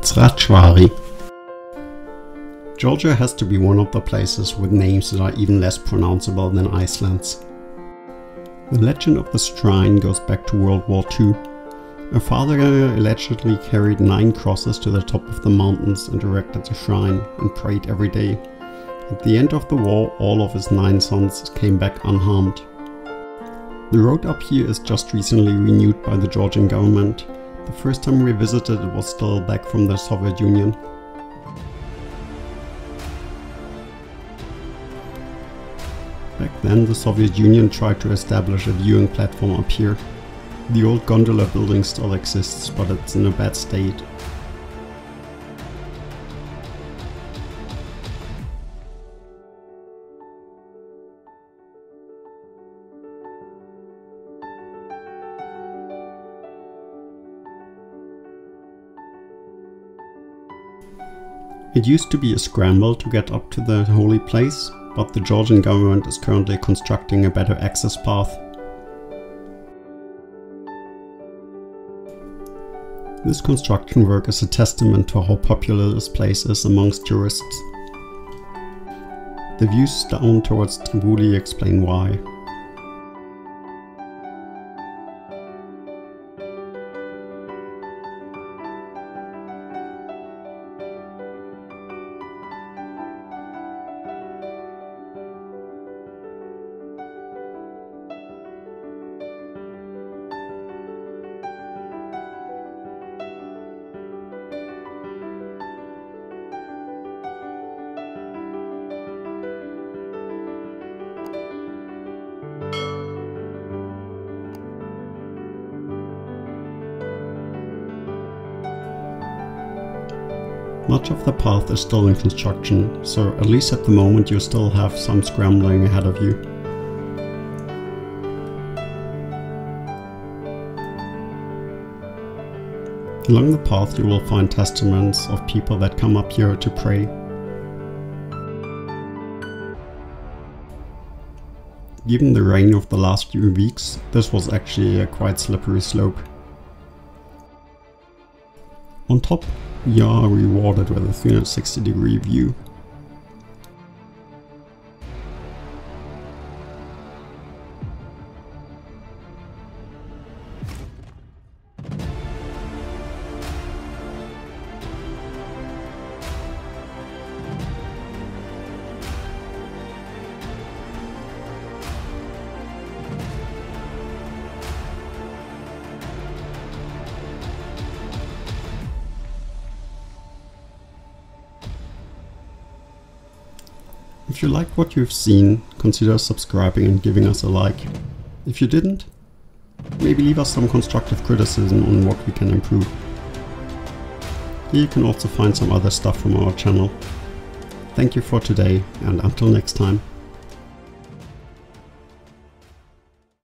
Tskhrajvari. Georgia has to be one of the places with names that are even less pronounceable than Iceland's. The legend of the shrine goes back to World War II. A father allegedly carried 9 crosses to the top of the mountains and erected the shrine and prayed every day. At the end of the war, all of his 9 sons came back unharmed. The road up here is just recently renewed by the Georgian government. The first time we visited, it was still back from the Soviet Union. Back then, the Soviet Union tried to establish a viewing platform up here. The old Gondola building still exists, but it's in a bad state. It used to be a scramble to get up to the holy place, but the Georgian government is currently constructing a better access path. This construction work is a testament to how popular this place is amongst tourists. The views down towards Tkibuli explain why. Much of the path is still in construction, so at least at the moment you still have some scrambling ahead of you. Along the path you will find testaments of people that come up here to pray. Given the rain of the last few weeks, this was actually a quite slippery slope. On top, we are rewarded with a 360-degree view. If you liked what you've seen, consider subscribing and giving us a like. If you didn't, maybe leave us some constructive criticism on what we can improve. Here you can also find some other stuff from our channel. Thank you for today, and until next time.